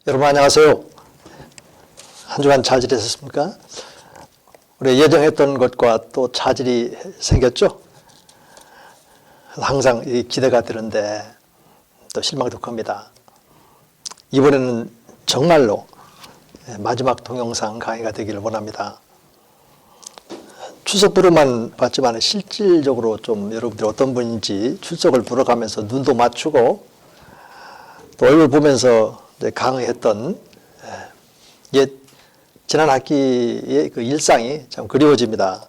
여러분 안녕하세요. 한 주간 잘 지내셨습니까? 우리 예정했던 것과 또 차질이 생겼죠? 항상 기대가 되는데 또 실망도 큽니다. 이번에는 정말로 마지막 동영상 강의가 되기를 원합니다. 출석부로만 봤지만 실질적으로 좀 여러분들이 어떤 분인지 출석을 불어가면서 눈도 맞추고 또 얼굴 보면서 강의했던 지난 학기의 그 일상이 참 그리워집니다.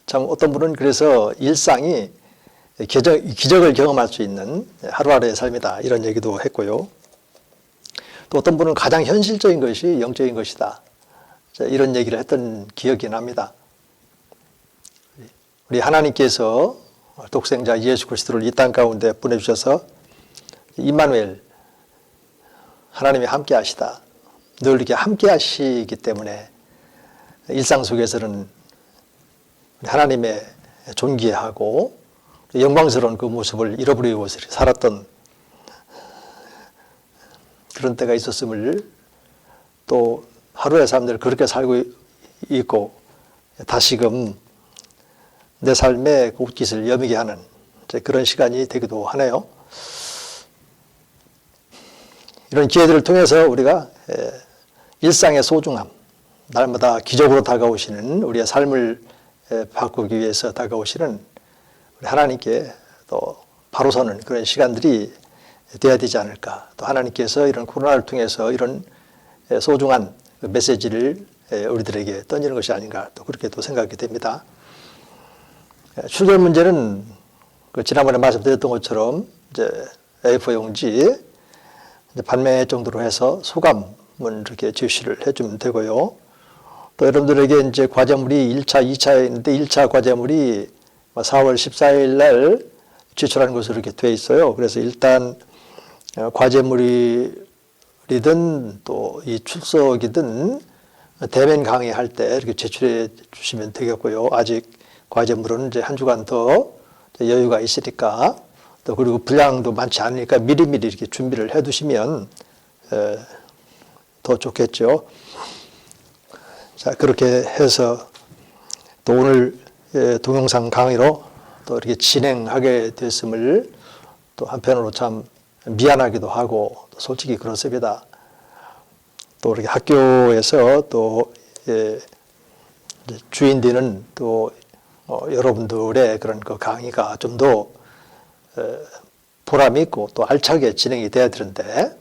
참 어떤 분은 그래서 일상이 기적을 경험할 수 있는 하루하루의 삶이다 이런 얘기도 했고요. 또 어떤 분은 가장 현실적인 것이 영적인 것이다 이런 얘기를 했던 기억이 납니다. 우리 하나님께서 독생자 예수 그리스도를 이 땅 가운데 보내주셔서 임마누엘 하나님이 함께 하시다. 늘 이렇게 함께 하시기 때문에 일상 속에서는 하나님의 존귀하고 영광스러운 그 모습을 잃어버리고 살았던 그런 때가 있었음을 또 하루의 삶들 그렇게 살고 있고 다시금 내 삶의 옷깃을 여미게 하는 그런 시간이 되기도 하네요. 이런 기회들을 통해서 우리가 일상의 소중함, 날마다 기적으로 다가오시는 우리의 삶을 바꾸기 위해서 다가오시는 우리 하나님께 또 바로 서는 그런 시간들이 되어야 되지 않을까. 또 하나님께서 이런 코로나를 통해서 이런 소중한 메시지를 우리들에게 던지는 것이 아닌가 또 그렇게 또 생각이 됩니다. 출결 문제는 지난번에 말씀드렸던 것처럼 이제 A4 용지 판매 정도로 해서 소감은 이렇게 제시를 해주면 되고요. 또 여러분들에게 이제 과제물이 1차, 2차에 있는데 1차 과제물이 4월 14일 날 제출하는 것으로 이렇게 되어 있어요. 그래서 일단 과제물이든 또 이 출석이든 대면 강의할 때 이렇게 제출해 주시면 되겠고요. 아직 과제물은 이제 한 주간 더 여유가 있으니까 또 그리고 분량도 많지 않으니까 미리미리 이렇게 준비를 해 두시면 더 좋겠죠. 자, 그렇게 해서 또 오늘 동영상 강의로 또 이렇게 진행하게 됐음을 또 한편으로 참 미안하기도 하고 또 솔직히 그렇습니다. 또 이렇게 학교에서 또 주인되는 또 여러분들의 그런 그 강의가 좀 더 보람 있고 또 알차게 진행이 돼야 되는데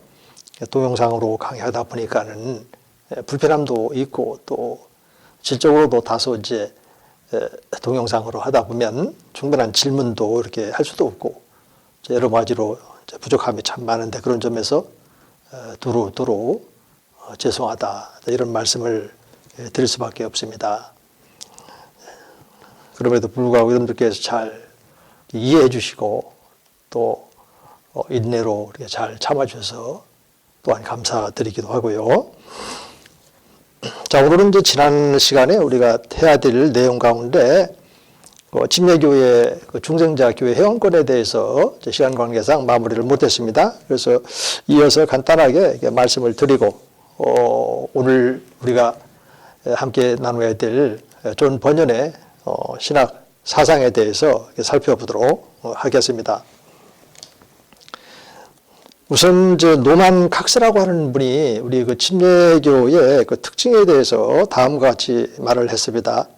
동영상으로 강의하다 보니까는 불편함도 있고 또 질적으로도 다소 이제 동영상으로 하다 보면 충분한 질문도 이렇게 할 수도 없고 여러 가지로 부족함이 참 많은데 그런 점에서 두루 죄송하다 이런 말씀을 드릴 수밖에 없습니다. 그럼에도 불구하고 여러분들께서 잘 이해해 주시고 또 인내로 이렇게 잘 참아주셔서 또한 감사드리기도 하고요. 자, 오늘은 이제 지난 시간에 우리가 해야 될 내용 가운데 침례교회 중생자 교회 회원권에 대해서 시간 관계상 마무리를 못했습니다. 그래서 이어서 간단하게 말씀을 드리고 오늘 우리가 함께 나눠야 될 존 번연의 신학 사상에 대해서 살펴보도록 하겠습니다. 우선 노만 칵스라고 하는 분이 우리 그 침례교의 그 특징에 대해서 다음과 같이 말을 했습니다.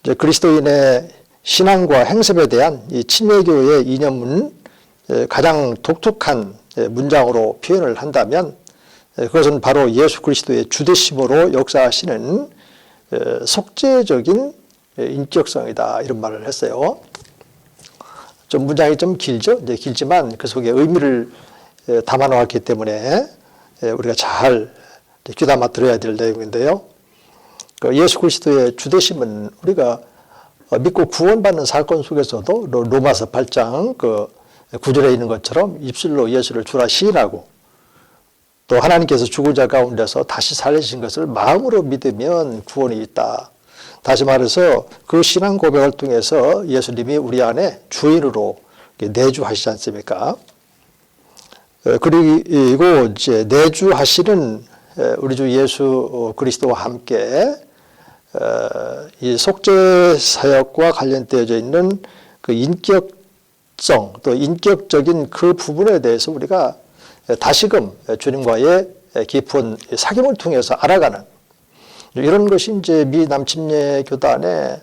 이제 그리스도인의 신앙과 행습에 대한 이 침례교의 이념은 가장 독특한 문장으로 표현을 한다면 그것은 바로 예수 그리스도의 주되심으로 역사하시는 속죄적인 인격성이다 이런 말을 했어요. 좀 문장이 좀 길죠. 이제 길지만 그 속에 의미를 담아 놓았기 때문에 우리가 잘 귀담아 들어야 될 내용인데요. 예수 그리스도의 주되심은 우리가 믿고 구원받는 사건 속에서도 로마서 8장 그 9절에 있는 것처럼 입술로 예수를 주라 시인하고 또 하나님께서 죽은 자 가운데서 다시 살리신 것을 마음으로 믿으면 구원이 있다. 다시 말해서 그 신앙 고백을 통해서 예수님이 우리 안에 주인으로 내주하시지 않습니까? 그리고 이제 내주하시는 우리 주 예수 그리스도와 함께 이 속죄 사역과 관련되어져 있는 그 인격성 또 인격적인 그 부분에 대해서 우리가 다시금 주님과의 깊은 사귐을 통해서 알아가는 이런 것이 이제 미 남침례 교단의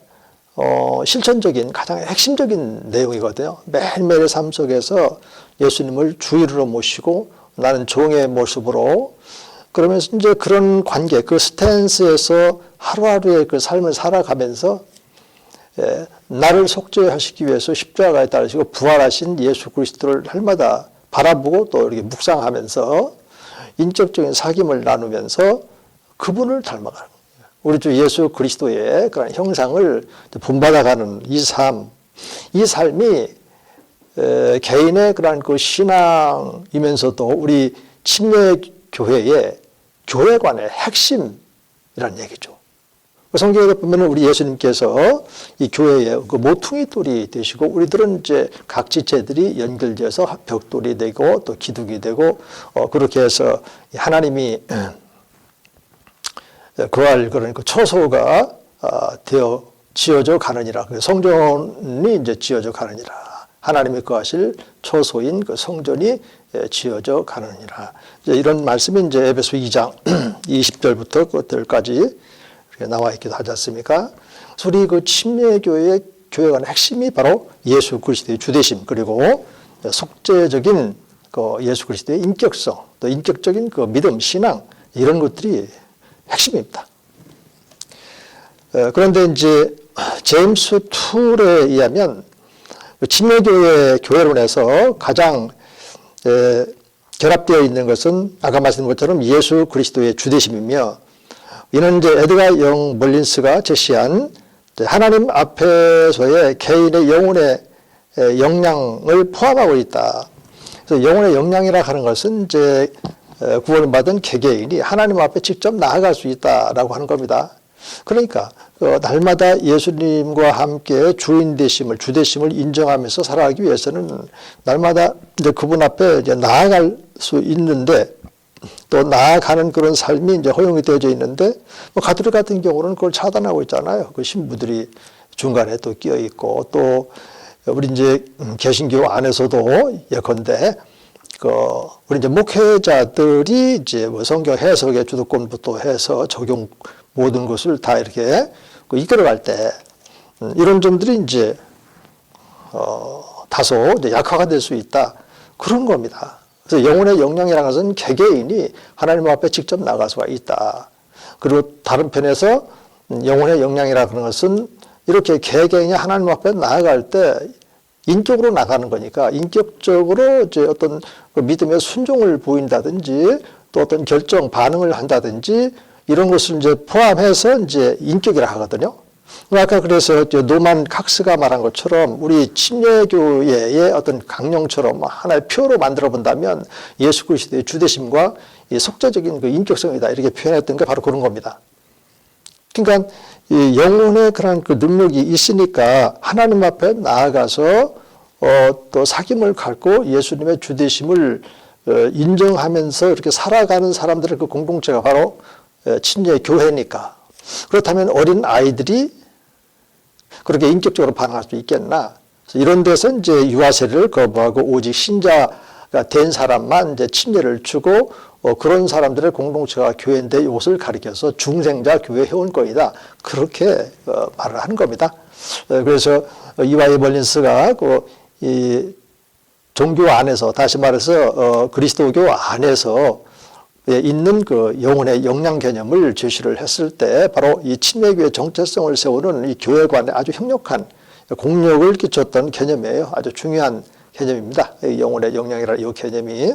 실천적인 가장 핵심적인 내용이거든요. 매일매일의 삶 속에서 예수님을 주인으로 모시고 나는 종의 모습으로 그러면서 이제 그런 관계, 그 스탠스에서 하루하루의 그 삶을 살아가면서 나를 속죄하시기 위해서 십자가에 달리시고 부활하신 예수 그리스도를 날마다 바라보고 또 이렇게 묵상하면서 인격적인 사귐을 나누면서 그분을 닮아가는 거예요. 우리 주 예수 그리스도의 그런 형상을 본받아가는 이 삶, 이 삶이 개인의 그런 그 신앙이면서도 우리 침례 교회의 교회관의 핵심이라는 얘기죠. 성경에 보면 우리 예수님께서 이 교회의 그 모퉁이 돌이 되시고 우리들은 이제 각 지체들이 연결되어서 벽돌이 되고 또 기둥이 되고 그렇게 해서 하나님이 거할 그런 그 처소가 되어 지어져 가느니라. 성전이 이제 지어져 가느니라. 하나님이 거하실 처소인 그 성전이 지어져 가느니라. 이런 말씀이 이제 에베소 2장 20절부터 그것들까지 나와 있기도 하지 않습니까? 우리 그 침례교회의 교회관의 핵심이 바로 예수 그리스도의 주되심 그리고 속죄적인 그 예수 그리스도의 인격성 또 인격적인 그 믿음 신앙 이런 것들이 핵심입니다. 그런데 이제 제임스 툴에 의하면 침례교회 교회론에서 가장 결합되어 있는 것은 아까 말씀드린 것처럼 예수 그리스도의 주되심이며 이는 이제 에드가 영 멀린스가 제시한 하나님 앞에서의 개인의 영혼의 역량을 포함하고 있다. 그래서 영혼의 역량이라 하는 것은 이제 구원을 받은 개개인이 하나님 앞에 직접 나아갈 수 있다라고 하는 겁니다. 그러니까 날마다 예수님과 함께 주인 되심을 주되심을 인정하면서 살아가기 위해서는 날마다 이제 그분 앞에 이제 나아갈 수 있는데 또 나아가는 그런 삶이 이제 허용이 되어져 있는데 가톨릭 같은 경우는 그걸 차단하고 있잖아요. 그 신부들이 중간에 또 끼어 있고 또 우리 이제 개신교 안에서도 예컨대 우리 이제 목회자들이 이제 뭐 성경 해석의 주도권부터 해서 적용 모든 것을 다 이렇게 이끌어갈 때 이런 점들이 이제 다소 이제 약화가 될 수 있다 그런 겁니다. 그래서 영혼의 역량이라는 것은 개개인이 하나님 앞에 직접 나갈 수가 있다. 그리고 다른 편에서 영혼의 역량이라는 것은 이렇게 개개인이 하나님 앞에 나아갈 때 인격으로 나가는 거니까 인격적으로 이제 어떤 믿음의 순종을 보인다든지 또 어떤 결정 반응을 한다든지 이런 것을 이제 포함해서 이제 인격이라 하거든요. 아까 그래서 노만 칵스가 말한 것처럼 우리 침례교회의 어떤 강령처럼 하나의 표로 만들어 본다면 예수 그리스도의 주되심과 이 속죄적인 그 인격성이다 이렇게 표현했던 게 바로 그런 겁니다. 그러니까 이 영혼의 그런 그 능력이 있으니까 하나님 앞에 나아가서 또 사귐을 갖고 예수님의 주되심을 인정하면서 이렇게 살아가는 사람들의 그 공동체가 바로 침례 교회니까. 그렇다면 어린 아이들이 그렇게 인격적으로 반응할 수 있겠나? 이런 데서 이제 유아세례를 거부하고 오직 신자가 된 사람만 이제 침례를 주고 그런 사람들의 공동체가 교회인데 이것을 가리켜서 중생자 교회 회원권이다. 그렇게 말을 하는 겁니다. 그래서 이와이 멀린스가 이 종교 안에서 다시 말해서 그리스도교 안에서 있는 그 영혼의 역량 개념을 제시를 했을 때 바로 이 침례교회 정체성을 세우는 이 교회관에 아주 협력한 공력을 끼쳤던 개념이에요. 아주 중요한 개념입니다. 영혼의 역량이라는 이 개념이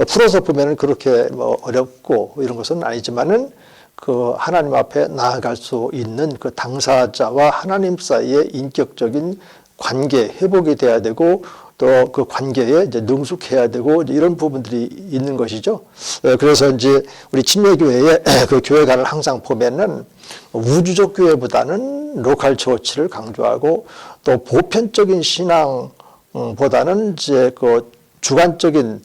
풀어서 보면은 그렇게 뭐 어렵고 이런 것은 아니지만은 그 하나님 앞에 나아갈 수 있는 그 당사자와 하나님 사이의 인격적인 관계 회복이 돼야 되고 또 그 관계에 이제 능숙해야 되고 이런 부분들이 있는 것이죠. 그래서 이제 우리 침례교회의 그 교회관을 항상 보면은 우주적 교회보다는 로컬 처치를 강조하고 또 보편적인 신앙보다는 이제 그 주관적인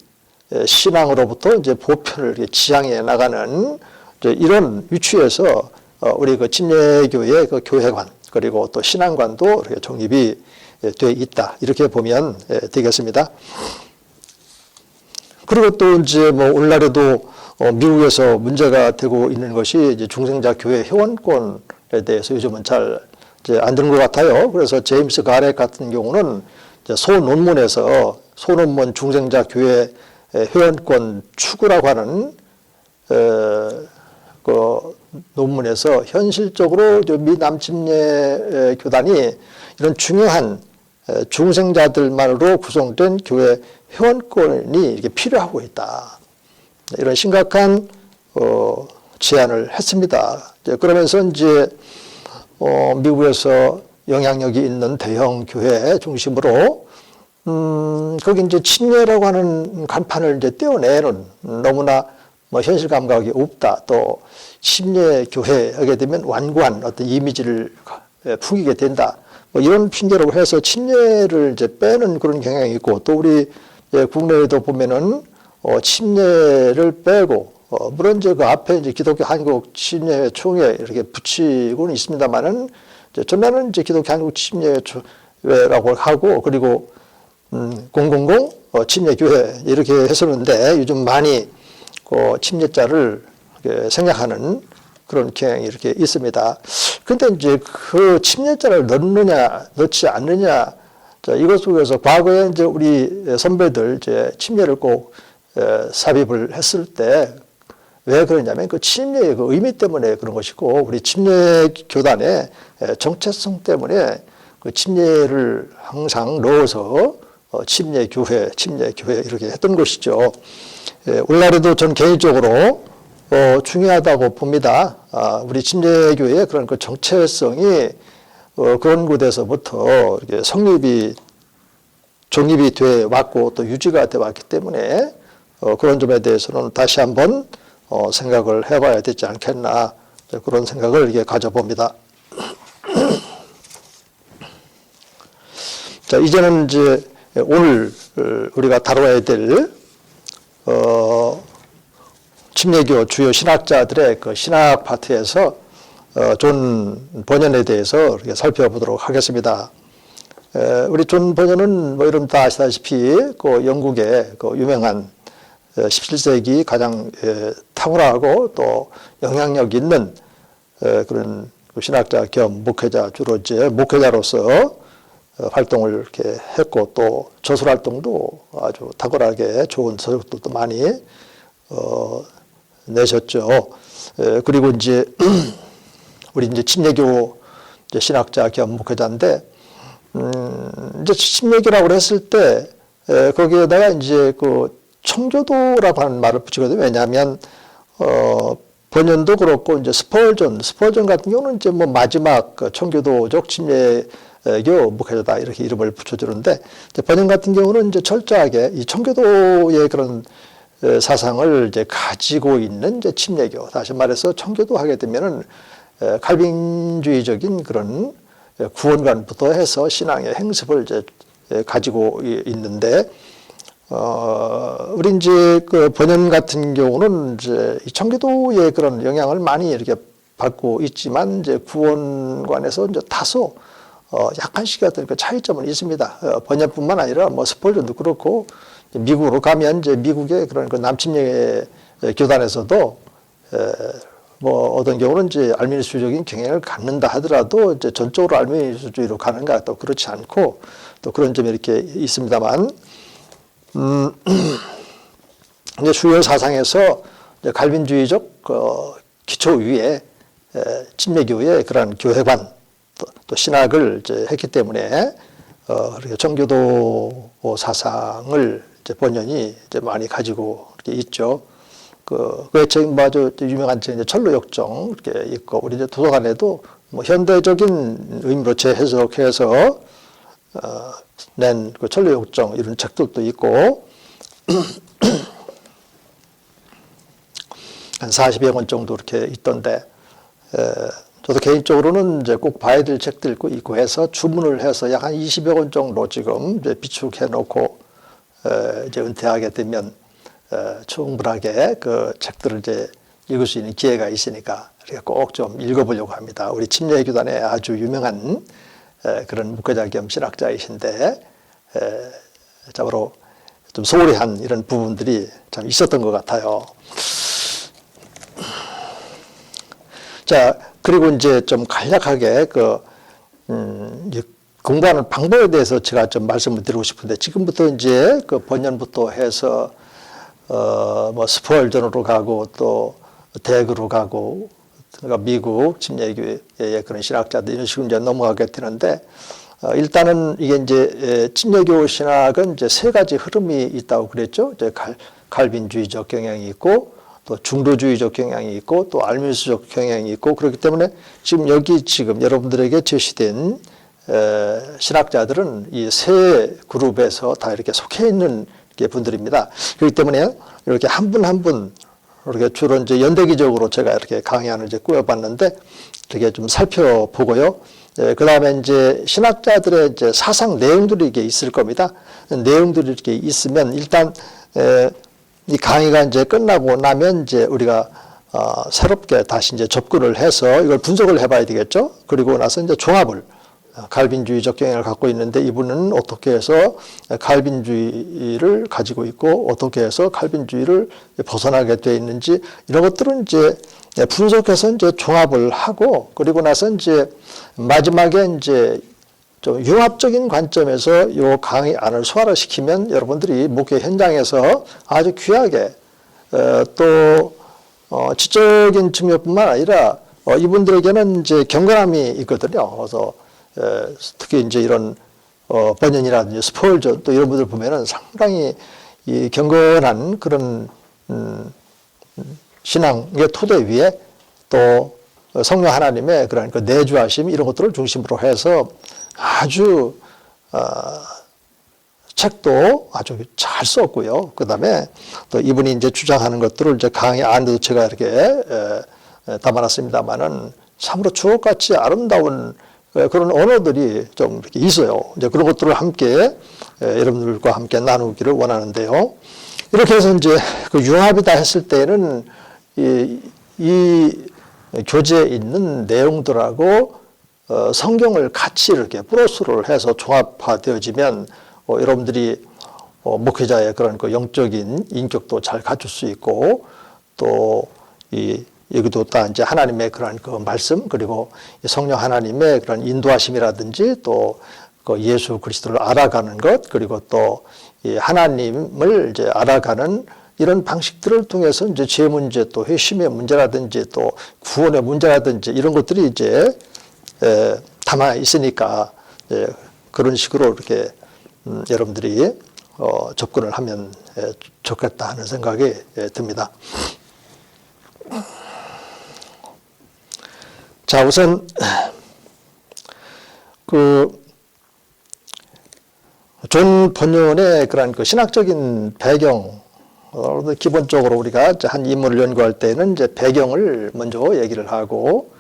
신앙으로부터 이제 보편을 이렇게 지향해 나가는 이제 이런 위치에서 우리 그 침례교회의 그 교회관 그리고 또 신앙관도 이렇게 정립이 돼 있다 이렇게 보면 되겠습니다. 그리고 또 이제 뭐 오늘날에도 미국에서 문제가 되고 있는 것이 이제 중생자 교회 회원권에 대해서 요즘은 잘 이제 안 되는 것 같아요. 그래서 제임스 가렛 같은 경우는 이제 소논문 중생자 교회 회원권 추구라고 하는 그 논문에서 현실적으로 미 남침례 교단이 이런 중요한 중생자들만으로 구성된 교회 회원권이 이렇게 필요하고 있다. 이런 심각한 제안을 했습니다. 그러면서 이제 미국에서 영향력이 있는 대형 교회 중심으로 거기 이제 침례라고 하는 간판을 이제 떼어내는 너무나 뭐 현실 감각이 없다. 또 침례 교회 하게 되면 완고한 어떤 이미지를 풍기게 된다. 뭐 이런 핑계로 해서 침례를 이제 빼는 그런 경향이 있고 또 우리 국내에도 보면은 침례를 빼고 물론 이제 그 앞에 이제 기독교 한국 침례 총회 이렇게 붙이고는 있습니다만은 전에는 이제 기독교 한국 침례회라고 하고 그리고 000 침례교회 이렇게 했었는데 요즘 많이 그 침례자를 생략하는 그런 경향이 이렇게 있습니다. 근데 이제 그 침례자를 넣느냐 넣지 않느냐 이것 속에서 과거에 이제 우리 선배들 이제 침례를 꼭 삽입을 했을 때 왜 그러냐면 그 침례의 그 의미 때문에 그런 것이고 우리 침례 교단의 정체성 때문에 그 침례를 항상 넣어서 침례 교회 이렇게 했던 것이죠. 오늘날에도 전 개인적으로 중요하다고 봅니다. 우리 침례교회의 그런 그 정체성이 그런 곳에서부터 이렇게 정립이 돼 왔고 또 유지가 돼 왔기 때문에 그런 점에 대해서는 다시 한번 생각을 해봐야 되지 않겠나 그런 생각을 이렇게 가져봅니다. 자, 이제는 이제 오늘 우리가 다뤄야 될 침례교 주요 신학자들의 그 신학 파트에서 존 버년에 대해서 이렇게 살펴보도록 하겠습니다. 우리 존 버년은 뭐 여러분 다 아시다시피 그 영국의 그 유명한 17세기 가장 탁월하고 또 영향력 있는 그런 신학자 겸 목회자 주로 이제 목회자로서 활동을 이렇게 했고 또 저술 활동도 아주 탁월하게 좋은 서적도 많이 내셨죠. 그리고 이제 우리 이제 침례교 신학자 겸 목회자인데 이제 침례교라고 했을 때 거기에다가 이제 그 청교도라고 하는 말을 붙이거든요. 왜냐하면 번연도 그렇고 이제 스펄전 같은 경우는 이제 뭐 마지막 그 청교도적 침례교 목회자다 이렇게 이름을 붙여주는데 번연 같은 경우는 이제 철저하게 이 청교도의 그런 사상을 이제 가지고 있는 이제 침례교. 다시 말해서 청교도 하게 되면은 칼빈주의적인 그런 구원관부터 해서 신앙의 행습을 이제 가지고 있는데 우리 이제 그 번연 같은 경우는 이제 이 청교도의 그런 영향을 많이 이렇게 받고 있지만 이제 구원관에서 이제 다소 약간씩 어떤 그 차이점은 있습니다. 번연뿐만 아니라 뭐 스펄전도 그렇고 미국으로 가면 이제 미국의 그런 그 남침례 교단에서도 뭐 어떤 경우는 이제 알미니스주의적인 경향을 갖는다 하더라도 이제 전적으로 알미니스주의로 가는가 또 그렇지 않고 또 그런 점이 이렇게 있습니다만 이제 주요 사상에서 이제 칼빈주의적 기초 위에 침례교의 그런 교회관 또 신학을 이제 했기 때문에 청교도 사상을 이제 번연이 이제 많이 가지고 이렇게 있죠. 그 책 뭐 아주 유명한 책 이제 철로역정 이렇게 있고 우리 이제 도서관에도 뭐 현대적인 의미로 재해석해서 낸 그 철로역정 이런 책들도 있고 한 40여 권 정도 이렇게 있던데 저도 개인적으로는 이제 꼭 봐야 될 책들 있고 해서 주문을 해서 약 한 20여 권 정도 지금 이제 비축해 놓고 이제 은퇴하게 되면 충분하게 그 책들을 이제 읽을 수 있는 기회가 있으니까 꼭 좀 읽어보려고 합니다. 우리 침례교단의 아주 유명한 그런 목회자 겸 신학자이신데 참으로 좀 소홀히 한 이런 부분들이 참 있었던 것 같아요. 자, 그리고 이제 좀 간략하게 공부하는 방법에 대해서 제가 좀 말씀을 드리고 싶은데, 지금부터 이제 그 번연부터 해서 뭐 스펄전으로 가고 또 대학으로 가고, 그러니까 미국 침례교회의 그런 신학자들 이런 식으로 이제 넘어가게 되는데, 일단은 이게 이제 침례교 신학은 이제 세 가지 흐름이 있다고 그랬죠. 이제 칼빈주의적 경향이 있고, 또 중도주의적 경향이 있고, 또 알미스적 경향이 있고, 그렇기 때문에 지금 여러분들에게 제시된 신학자들은 이 세 그룹에서 다 이렇게 속해 있는 분들입니다. 그렇기 때문에 이렇게 한 분 한 분 이렇게 주로 이제 연대기적으로 제가 이렇게 강의안을 이제 꾸며봤는데, 이렇게 좀 살펴보고요. 그 다음에 이제 신학자들의 이제 사상 내용들이 이게 있을 겁니다. 내용들이 이렇게 있으면 일단 이 강의가 이제 끝나고 나면 이제 우리가 새롭게 다시 이제 접근을 해서 이걸 분석을 해봐야 되겠죠. 그리고 나서 이제 종합을, 칼빈주의적 경향을 갖고 있는데 이분은 어떻게 해서 칼빈주의를 가지고 있고 어떻게 해서 칼빈주의를 벗어나게 되어 있는지, 이런 것들은 이제 분석해서 이제 종합을 하고, 그리고 나서 이제 마지막에 이제 좀 융합적인 관점에서 이 강의 안을 소화를 시키면 여러분들이 목회 현장에서 아주 귀하게 또 지적인 측면뿐만 아니라 이분들에게는 이제 경건함이 있거든요. 그래서 특히 이제 이런 번연이라든지 스펄전 또 이런 분들 보면은 상당히 이 경건한 그런 신앙의 토대 위에 또 성령 하나님의 그런 그 내주하심 이런 것들을 중심으로 해서 아주 책도 아주 잘 썼고요. 그 다음에 또 이분이 이제 주장하는 것들을 이제 강의 안에도 제가 이렇게 담아놨습니다만은 참으로 주옥같이 아름다운 그런 언어들이 좀 이렇게 있어요. 이제 그런 것들을 함께 여러분들과 함께 나누기를 원하는데요. 이렇게 해서 이제 그 융합이다 했을 때는 이 교재에 있는 내용들하고 성경을 같이 이렇게 플러스를 해서 종합화되어지면 여러분들이 목회자의 그런 그 영적인 인격도 잘 갖출 수 있고, 또 여기도 다 이제 하나님의 그런 그 말씀, 그리고 성령 하나님의 그런 인도하심이라든지 또 그 예수 그리스도를 알아가는 것, 그리고 또 하나님을 이제 알아가는 이런 방식들을 통해서 이제 죄 문제, 또 회심의 문제라든지 또 구원의 문제라든지 이런 것들이 이제 담아 있으니까 그런 식으로 이렇게 여러분들이 접근을 하면 좋겠다 하는 생각이 듭니다. 자, 우선 존 번연의 그런 그 신학적인 배경, 기본적으로 우리가 한 인물을 연구할 때는 이제 배경을 먼저 얘기를 하고,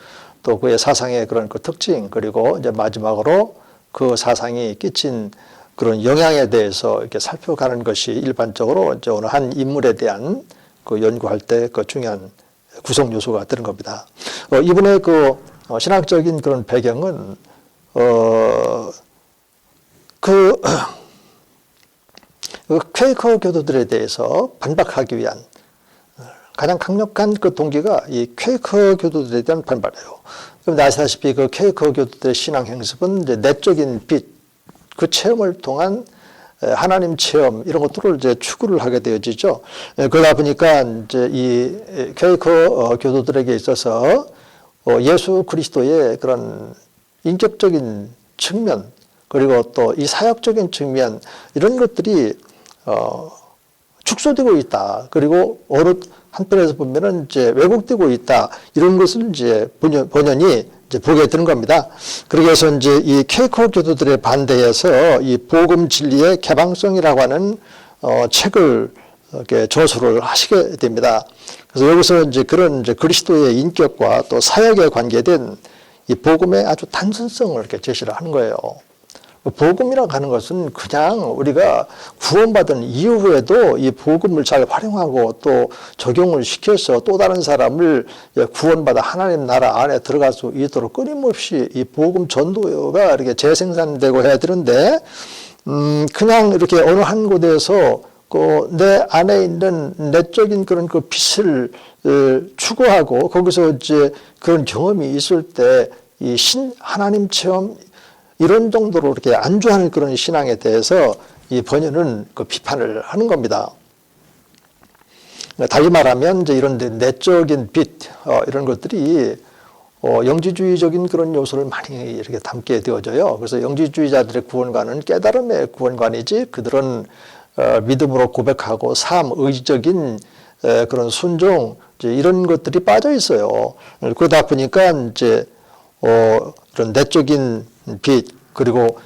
또 그의 사상의 그런 그 특징, 그리고 이제 마지막으로 그 사상이 끼친 그런 영향에 대해서 이렇게 살펴가는 것이 일반적으로 이제 어느 한 인물에 대한 그 연구할 때 그 중요한 구성 요소가 되는 겁니다. 이분의 그 신학적인 그런 배경은 그 퀘이커 교도들에 대해서 반박하기 위한 가장 강력한 그 동기가 이 퀘이커 교도들에 대한 반발이에요. 그런데 아시다시피 그 퀘이커 교도들의 신앙 행습은 이제 내적인 빛, 그 체험을 통한 하나님 체험 이런 것들을 이제 추구를 하게 되어지죠. 그러다 보니까 이제 이 퀘이커 교도들에게 있어서 예수 그리스도의 그런 인격적인 측면, 그리고 또 이 사역적인 측면 이런 것들이 축소되고 있다. 그리고 어느 한편에서 보면은 이제 왜곡되고 있다. 이런 것을 이제 번연이 이제 보게 되는 겁니다. 그래서 이제 이 퀘이커 교도들의 반대에서 이 복음 진리의 개방성이라고 하는 책을 이렇게 저서를 하시게 됩니다. 그래서 여기서 이제 그런 이제 그리스도의 인격과 또 사역에 관계된 이 복음의 아주 단순성을 이렇게 제시를 하는 거예요. 복음이라고 하는 것은 그냥 우리가 구원받은 이후에도 이 복음을 잘 활용하고 또 적용을 시켜서 또 다른 사람을 구원받아 하나님 나라 안에 들어갈 수 있도록 끊임없이 이 복음 전도가 이렇게 재생산되고 해야 되는데, 그냥 이렇게 어느 한 곳에서 내 안에 있는 내적인 그런 그 빛을 추구하고 거기서 이제 그런 경험이 있을 때 이 하나님 체험 이런 정도로 이렇게 안주하는 그런 신앙에 대해서 이 번연은 그 비판을 하는 겁니다. 달리 말하면 이제 이런 내적인 빛, 이런 것들이 영지주의적인 그런 요소를 많이 이렇게 담게 되어져요. 그래서 영지주의자들의 구원관은 깨달음의 구원관이지, 그들은 믿음으로 고백하고 삶, 의지적인 그런 순종, 이런 것들이 빠져 있어요. 그러다 보니까 이제 이런 내적인 빛, 그리고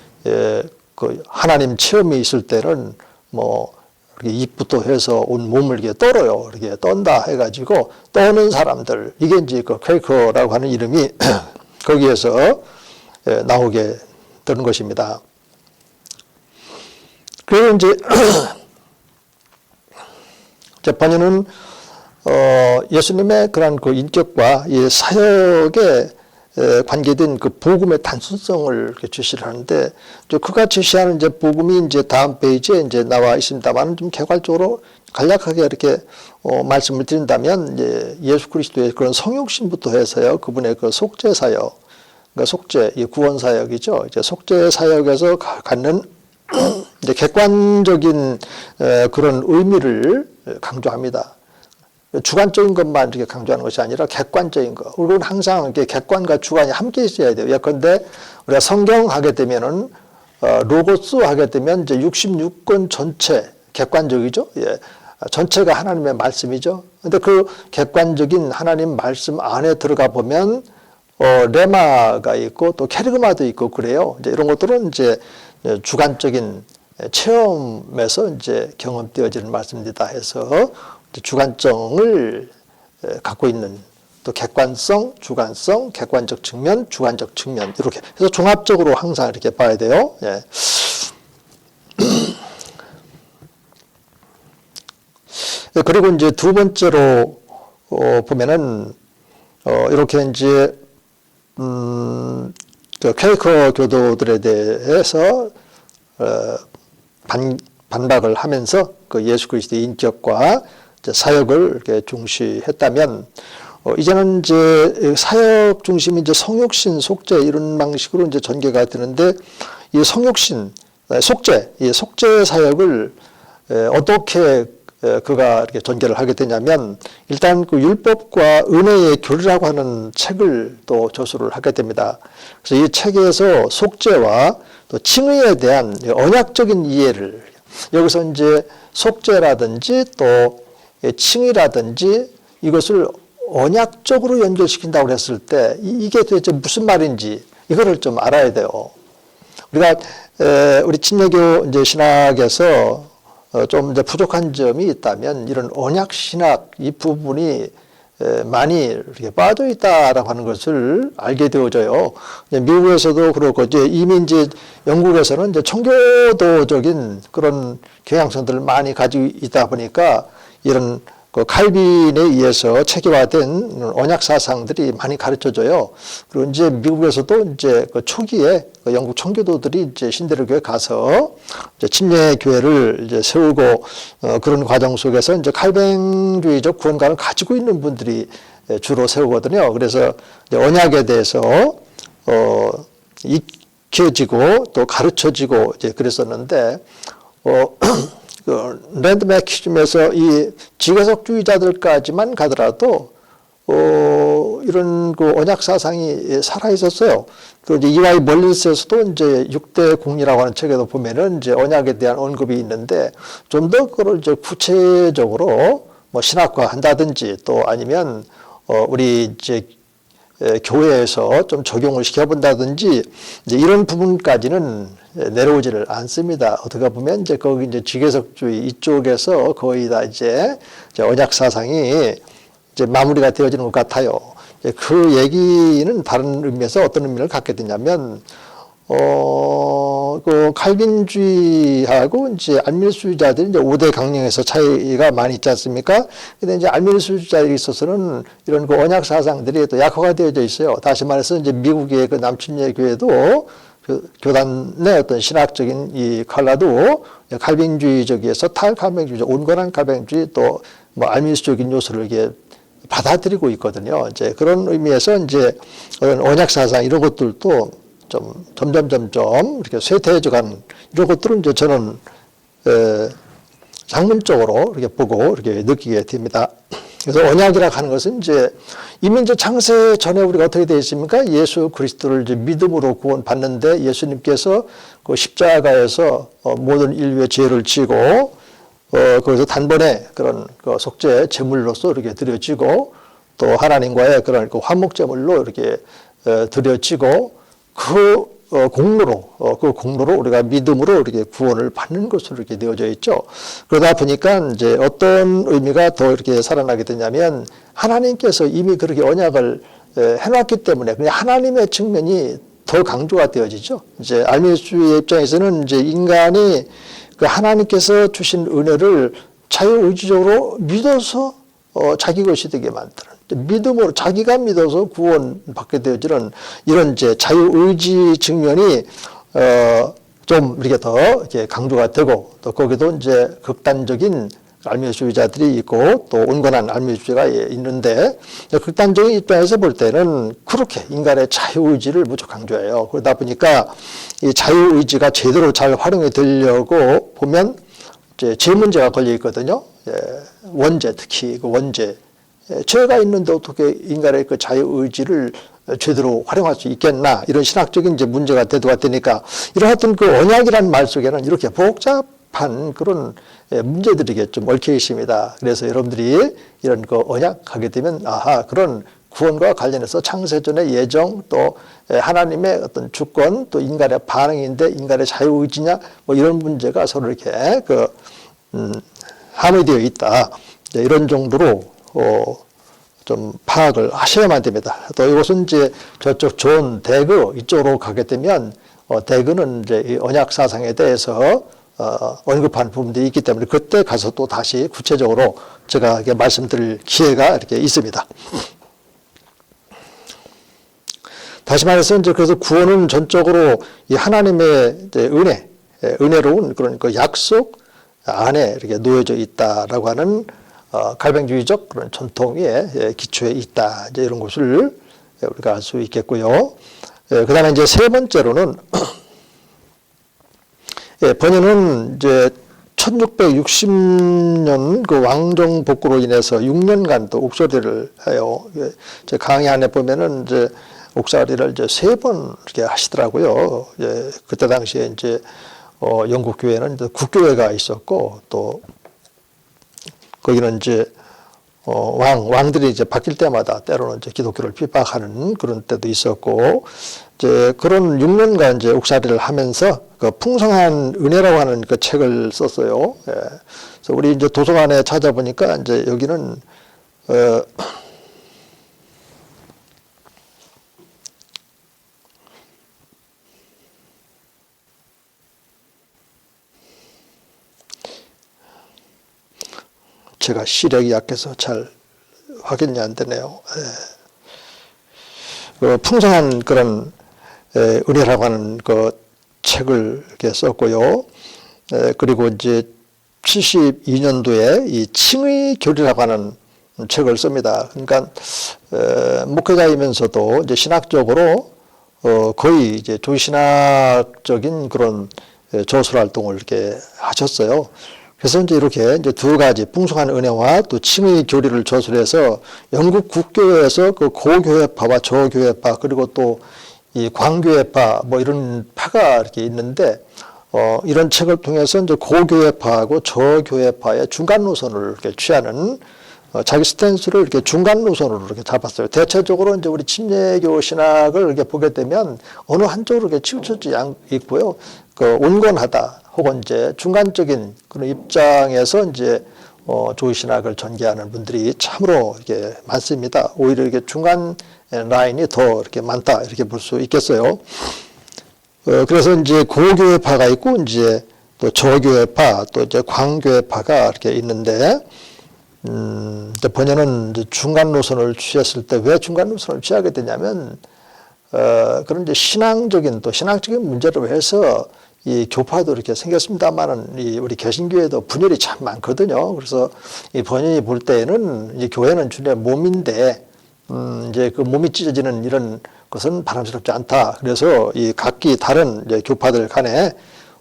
그 하나님 체험이 있을 때는 뭐 이렇게 입부터 해서 온 몸을 이렇게 떨어요. 이렇게 떤다 해가지고 떠는 사람들, 이게 이제 그 퀘이커라고 하는 이름이 거기에서 나오게 되는 것입니다. 그리고 이제 번연은 예수님의 그런 그 인격과 이 사역에 관계된 그 복음의 단순성을 이렇게 제시를 하는데, 그가 제시하는 이제 복음이 이제 다음 페이지에 이제 나와 있습니다만, 좀 개괄적으로 간략하게 이렇게 말씀을 드린다면, 이제 예수 그리스도의 그런 성육신부터 해서요, 그분의 그 속죄 사역, 그러니까 속죄, 이 구원 사역이죠. 이제 속죄 사역에서 갖는 이제 객관적인 그런 의미를 강조합니다. 주관적인 것만 이렇게 강조하는 것이 아니라 객관적인 것. 우리는 항상 이렇게 객관과 주관이 함께 있어야 돼요. 예컨대 우리가 성경 하게 되면은 로고스 하게 되면 이제 66권 전체 객관적이죠. 예. 전체가 하나님의 말씀이죠. 근데 그 객관적인 하나님 말씀 안에 들어가 보면 레마가 있고 또 케르그마도 있고 그래요. 이제 이런 것들은 이제 주관적인 체험에서 이제 경험되어지는 말씀이다 해서 주관성을 갖고 있는, 또 객관성, 주관성, 객관적 측면, 주관적 측면, 이렇게 해서 종합적으로 항상 이렇게 봐야 돼요. 예. 그리고 이제 두 번째로 보면은 이렇게 이제 그 퀘이커 교도들에 대해서 반박을 하면서 그 예수 그리스도의 인격과 사역을 이렇게 중시했다면, 이제는 이제 사역 중심이 이제 성육신, 속죄 이런 방식으로 이제 전개가 되는데, 이 성육신, 속죄, 이 속죄 사역을 어떻게 그가 이렇게 전개를 하게 되냐면, 일단 그 율법과 은혜의 교리라고 하는 책을 또 저술을 하게 됩니다. 그래서 이 책에서 속죄와 또 칭의에 대한 언약적인 이해를, 여기서 이제 속죄라든지 또 칭의라든지 이것을 언약적으로 연결시킨다고 했을 때 이게 도대체 무슨 말인지 이거를 좀 알아야 돼요. 우리가 우리 침례교 이제 신학에서 좀 이제 부족한 점이 있다면 이런 언약 신학 이 부분이 많이 이렇게 빠져 있다라고 하는 것을 알게 되어져요. 미국에서도 그렇고 이제 이미 이제 영국에서는 이제 청교도적인 그런 경향성들을 많이 가지고 있다 보니까 이런 그 칼빈에 의해서 체계화된 언약 사상들이 많이 가르쳐져요. 그리고 이제 미국에서도 이제 그 초기에 그 영국 청교도들이 이제 신대로교회 가서 이제 침례 교회를 이제 세우고 그런 과정 속에서 이제 칼뱅주의적 구원관을 가지고 있는 분들이 주로 세우거든요. 그래서 이제 언약에 대해서 익혀지고 또 가르쳐지고 이제 그랬었는데 그 랜드 매키즘에서 이 지계석주의자들까지만 가더라도 이런 그 언약 사상이 살아 있었어요. 그 이제 이와이 멀리스에서도 이제 6대 공리라고 하는 책에도 보면은 이제 언약에 대한 언급이 있는데 좀 더 그걸 이제 구체적으로 뭐 신학화 한다든지 또 아니면 우리 이제 교회에서 좀 적용을 시켜본다든지 이제 이런 부분까지는 내려오지를 않습니다. 어떻게 보면 이제 거기 이제 지계석주의 이쪽에서 거의 다 이제 언약 사상이 이제 마무리가 되어지는 것 같아요. 그 얘기는 다른 의미에서 어떤 의미를 갖게 되냐면 그 칼빈주의하고 이제 안민수주의자들이 이제 5대 강령에서 차이가 많이 있지 않습니까? 근데 이제 안민수주의자에 있어서는 이런 그 언약 사상들이 또 약화가 되어져 있어요. 다시 말해서 이제 미국의 그 남침례 교회도 교단의 어떤 신학적인 이 칼라도 칼빈주의적에서 탈칼빈주의, 온건한 칼빈주의 또 뭐 안민수적인 요소를 이게 받아들이고 있거든요. 이제 그런 의미에서 이제 언약 사상 이런 것들도 좀 점점 이렇게 쇠퇴해져간 이런 것들은 이제 저는 학문적으로 이렇게 보고 이렇게 느끼게 됩니다. 그래서 언약이라고 하는 것은 이제 이미 이제 창세 전에 우리가 어떻게 되어 있습니까? 예수 그리스도를 이제 믿음으로 구원받는데 예수님께서 그 십자가에서 모든 인류의 죄를 지고 거기서 단번에 그런 그 속죄 제물로서 이렇게 드려지고 또 하나님과의 그런 그 화목제물로 이렇게 드려지고 그 공로로 우리가 믿음으로 이렇게 구원을 받는 것으로 이렇게 되어져 있죠. 그러다 보니까 이제 어떤 의미가 더 이렇게 살아나게 되냐면 하나님께서 이미 그렇게 언약을 해놨기 때문에 그냥 하나님의 측면이 더 강조가 되어지죠. 이제 알미수의 입장에서는 이제 인간이 그 하나님께서 주신 은혜를 자유의지적으로 믿어서 자기 것이 되게 만드는 믿음으로 자기가 믿어서 구원받게 되어지는 이런 이제 자유의지 측면이 좀 이렇게 더 이렇게 강조가 되고 또 거기도 이제 극단적인 알미주의자들이 있고 또 온건한 알미주의가 있는데 극단적인 입장에서 볼 때는 그렇게 인간의 자유의지를 무척 강조해요. 그러다 보니까 이 자유의지가 제대로 잘 활용이 되려고 보면 이제 죄 문제가 걸려 있거든요. 원죄, 특히 그 원죄. 죄가 있는데 어떻게 인간의 그 자유의지를 제대로 활용할 수 있겠나 이런 신학적인 이제 문제가 대두가 되니까 이러한 그 언약이라는 말 속에는 이렇게 복잡한 그런 문제들이 이게 좀 얽혀 있습니다. 그래서 여러분들이 이런 그 언약 하게 되면 아하 그런 구원과 관련해서 창세전의 예정 또 하나님의 어떤 주권 또 인간의 반응인데 인간의 자유의지냐 뭐 이런 문제가 서로 이렇게 함의되어 있다. 이런 정도로 좀 파악을 하셔야만 됩니다. 또 이것은 이제 저쪽 존 대그 이쪽으로 가게 되면 대그는 이제 이 언약 사상에 대해서 언급한 부분들이 있기 때문에 그때 가서 또 다시 구체적으로 제가 이렇게 말씀드릴 기회가 이렇게 있습니다. 다시 말해서 이제 그래서 구원은 전적으로 이 하나님의 이제 은혜로운 그런 그 약속 안에 이렇게 놓여져 있다라고 하는 갈뱅주의적 그런 전통의 기초에 있다. 이제 이런 것을 우리가 알 수 있겠고요. 그다음에 이제 세 번째로는 번연은 이제 1660년 그 왕정 복구로 인해서 6년간 또 옥살이를 해요. 제 강의 안에 보면은 이제 옥살이를 이제 3번 이렇게 하시더라고요. 그때 당시에 이제 영국 교회는 이제 국교회가 있었고 또 거기는 이제 왕들이 이제 바뀔 때마다 때로는 이제 기독교를 핍박하는 그런 때도 있었고 이제 그런 6년간 이제 옥살이를 하면서 그 풍성한 은혜라고 하는 그 책을 썼어요. 그래서 우리 이제 도서관에 찾아보니까 이제 여기는 제가 시력이 약해서 잘 확인이 안 되네요. 그 풍성한 그런 은혜라고 하는 그 책을 이렇게 썼고요. 그리고 이제 72년도에 이 칭의 교리라고 하는 책을 씁니다. 그러니까 목회자이면서도 이제 신학적으로 거의 이제 조신학적인 그런 저술 활동을 이렇게 하셨어요. 그래서 이제 이렇게 이제 두 가지 풍성한 은혜와 또 칭의 교리를 저술해서 영국 국교회에서 그 고교회파와 저교회파 그리고 또 이 광교회파 뭐 이런 파가 이렇게 있는데 이런 책을 통해서 이제 고교회파하고 저교회파의 중간 노선을 이렇게 취하는 자기 스탠스를 이렇게 중간 노선으로 이렇게 잡았어요. 대체적으로 이제 우리 침례교 신학을 이렇게 보게 되면 어느 한쪽으로 이렇게 치우쳐지 있고요. 그 온건하다 혹은 이제 중간적인 그런 입장에서 이제 조신학을 전개하는 분들이 참으로 이렇게 많습니다. 오히려 이게 중간 라인이 더 이렇게 많다 이렇게 볼 수 있겠어요. 그래서 이제 고교회파가 있고 이제 또 저교회파 또 이제 광교회파가 이렇게 있는데 이제 번연은 이제 중간 노선을 취했을 때 왜 중간 노선을 취하게 되냐면 그런 이제 신앙적인 또 신앙적인 문제로 해서 이 교파도 이렇게 생겼습니다만은 이 우리 개신교회도 분열이 참 많거든요. 그래서 이 번연이 볼 때에는 이 교회는 주님의 몸인데 이제 그 몸이 찢어지는 이런 것은 바람스럽지 않다. 그래서 이 각기 다른 이제 교파들 간에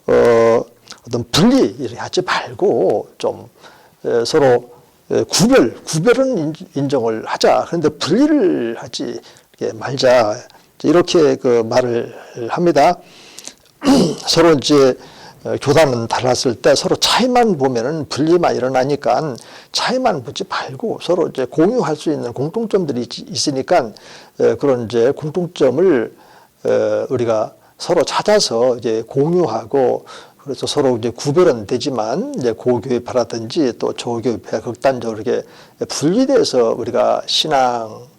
어떤 분리 하지 말고 좀 서로 구별은 인정을 하자. 그런데 분리를 하지 말자. 이렇게 그 말을 합니다. 서로 이제 교단은 달랐을 때 서로 차이만 보면은 분리만 일어나니까 차이만 보지 말고 서로 이제 공유할 수 있는 공통점들이 있으니까 그런 이제 공통점을 우리가 서로 찾아서 이제 공유하고 그래서 서로 이제 구별은 되지만 이제 고교회파라든지 또 저교회파 극단적으로 이렇게 분리돼서 우리가 신앙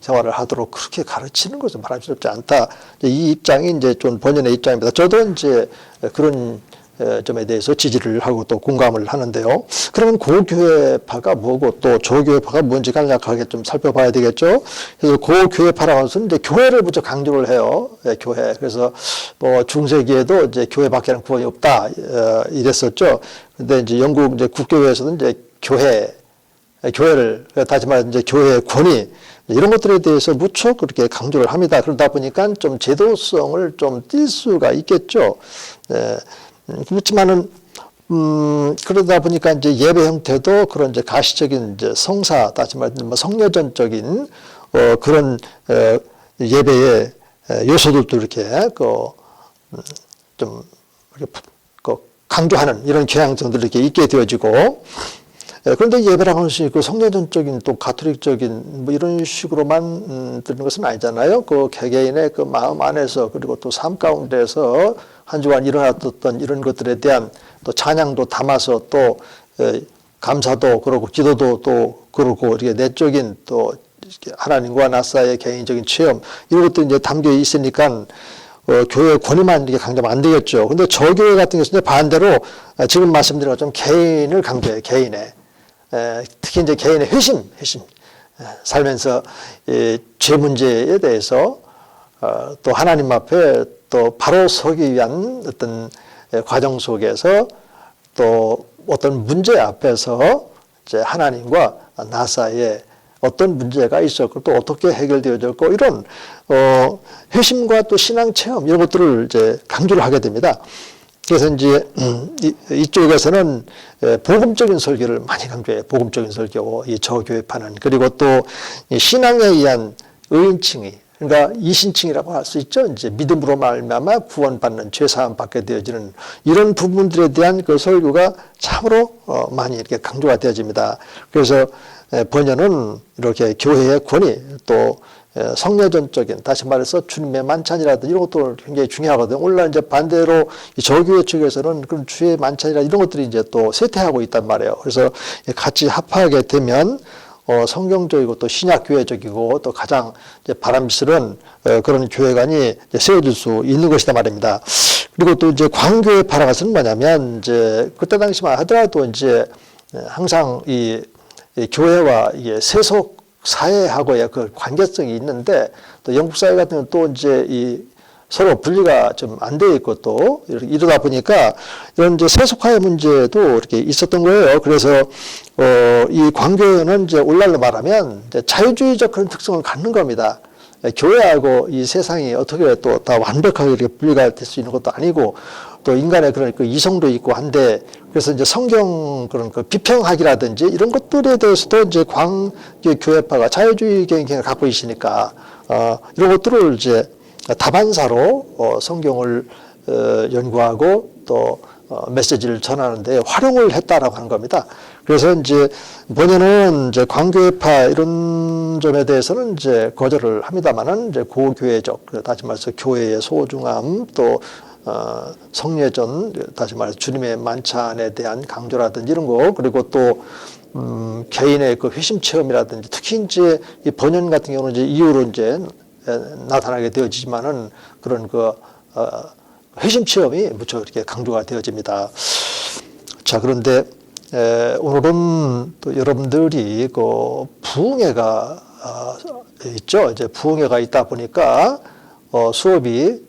생활을 하도록 그렇게 가르치는 것은 바람스럽지 않다. 이 입장이 이제 좀 번연의 입장입니다. 저도 이제 그런 점에 대해서 지지를 하고 또 공감을 하는데요. 그러면 고교회파가 뭐고 또 저교회파가 뭔지 간략하게 좀 살펴봐야 되겠죠. 그래서 고교회파라는 것은 이제 교회를 무척 강조를 해요. 교회. 그래서 뭐 중세기에도 이제 교회밖에는 구원이 없다 이랬었죠. 근데 이제 영국 이제 국교회에서는 이제 교회를 다시 말해 이제 교회의 권위 이런 것들에 대해서 무척 그렇게 강조를 합니다. 그러다 보니까 좀 제도성을 좀 띌 수가 있겠죠. 그렇지만은 그러다 보니까 이제 예배 형태도 그런 이제 가시적인 이제 성사, 다시 말하면 성례전적인 그런 예배의 요소들도 이렇게 좀 이렇게 강조하는 이런 경향성들이 이렇게 있게 되어지고. 그런데 예배라는 것이 그 성례전적인 또 가톨릭적인 뭐 이런 식으로만 드는 것은 아니잖아요. 그 개개인의 그 마음 안에서 그리고 또 삶 가운데서 한 주간 일어났던 이런 것들에 대한 또 찬양도 담아서 또 감사도 그러고 기도도 또 그러고 이렇게 내적인 또 하나님과 나 사이의 개인적인 체험 이런 것들이 이제 담겨 있으니까 교회의 권위만 이렇게 강조하면 안 되겠죠. 근데 저교회 같은 경우는 반대로 지금 말씀드린 것처럼 개인을 강조해요. 개인의. 특히 이제 개인의 회심. 살면서 죄 문제에 대해서 또 하나님 앞에 또 바로 서기 위한 어떤 과정 속에서 또 어떤 문제 앞에서 이제 하나님과 나 사이에 어떤 문제가 있었고 또 어떻게 해결되어졌고 이런 회심과 또 신앙 체험 이런 것들을 이제 강조를 하게 됩니다. 그래서 이제 이쪽에서는 복음적인 설교를 많이 강조해요. 복음적인 설교, 이 저교회파는. 그리고 또 신앙에 의한 의인칭의, 그러니까 이신칭이라고 할 수 있죠. 이제 믿음으로 말미암아 구원받는 죄사함 받게 되어지는 이런 부분들에 대한 그 설교가 참으로 많이 이렇게 강조가 되어집니다. 그래서 번연은 이렇게 교회의 권위 또 성례전적인 다시 말해서 주님의 만찬이라든지 이런 것도 굉장히 중요하거든요. 오늘날 이제 반대로 이 저교회 측에서는 그런 주의 만찬이라 이런 것들이 이제 또 쇠퇴하고 있단 말이에요. 그래서 같이 합하게 되면 성경적이고 또 신약교회적이고 또 가장 이제 바람스러운 그런 교회관이 세워질 수 있는 것이다 말입니다. 그리고 또 이제 광교회파라는 것은 뭐냐면 이제 그때 당시만 하더라도 이제 항상 이 교회와 이게 세속 사회하고의 그 관계성이 있는데 또 영국 사회 같은 경우는 또 이제 이 서로 분리가 좀 안 돼 있고 또 이러다 보니까 이런 이제 세속화의 문제도 이렇게 있었던 거예요. 그래서 이 광교회는 이제 오늘날로 말하면 이제 자유주의적 그런 특성을 갖는 겁니다. 교회하고 이 세상이 어떻게 또 다 완벽하게 이렇게 분리가 될 수 있는 것도 아니고 또 인간의 그런 그 이성도 있고 한데 그래서 이제 성경 그런 그 비평학이라든지 이런 것들에 대해서도 이제 광교회파가 자유주의 경향을 갖고 있으니까 이런 것들을 이제 다반사로 성경을 연구하고 또 메시지를 전하는데 활용을 했다라고 하는 겁니다. 그래서 이제 번연은 이제 광교회파 이런 점에 대해서는 이제 거절을 합니다만은 이제 고교회적 다시 말해서 교회의 소중함 또 성례전 다시 말해서 주님의 만찬에 대한 강조라든지 이런 거 그리고 또 개인의 그 회심 체험이라든지 특히 이제 이 번연 같은 경우는 이제 이후로 이제 나타나게 되어지지만은 그런 그 회심 체험이 무척 이렇게 강조가 되어집니다. 자, 그런데 오늘은 또 여러분들이 그 부흥회가 있죠. 이제 부흥회가 있다 보니까 수업이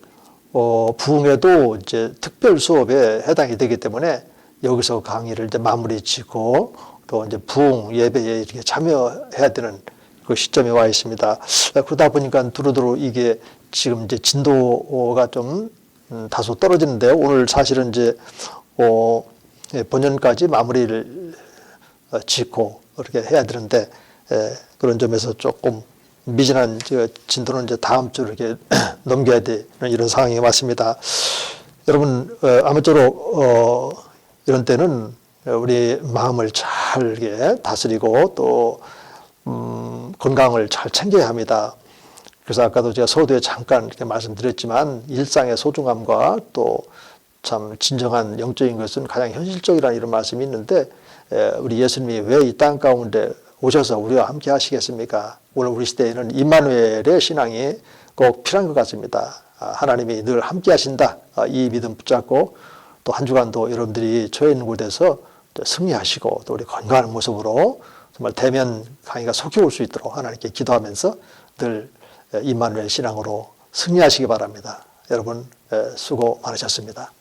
부흥회도 이제 특별 수업에 해당이 되기 때문에 여기서 강의를 이제 마무리 짓고 또 이제 부흥 예배에 이렇게 참여해야 되는 그 시점에 와 있습니다. 그러다 보니까 두루두루 이게 지금 이제 진도가 좀 다소 떨어지는데요. 오늘 사실은 이제 본연까지 마무리를 짓고 이렇게 해야 되는데 그런 점에서 조금 미진한 진도는 이제 다음 주로 이렇게 넘겨야 되는 이런 상황이 왔습니다. 여러분 아무쪼록 이런 때는 우리 마음을 잘 이렇게 다스리고 또 건강을 잘 챙겨야 합니다. 그래서 아까도 제가 서두에 잠깐 이렇게 말씀드렸지만 일상의 소중함과 또 참 진정한 영적인 것은 가장 현실적이라는 이런 말씀이 있는데 우리 예수님이 왜 이 땅 가운데 오셔서 우리와 함께 하시겠습니까? 오늘 우리 시대에는 임마누엘의 신앙이 꼭 필요한 것 같습니다. 하나님이 늘 함께 하신다. 이 믿음 붙잡고 또 한 주간도 여러분들이 처해 있는 곳에서 승리하시고 또 우리 건강한 모습으로 정말 대면 강의가 속히 올 수 있도록 하나님께 기도하면서 늘 임마누엘 신앙으로 승리하시기 바랍니다. 여러분 수고 많으셨습니다.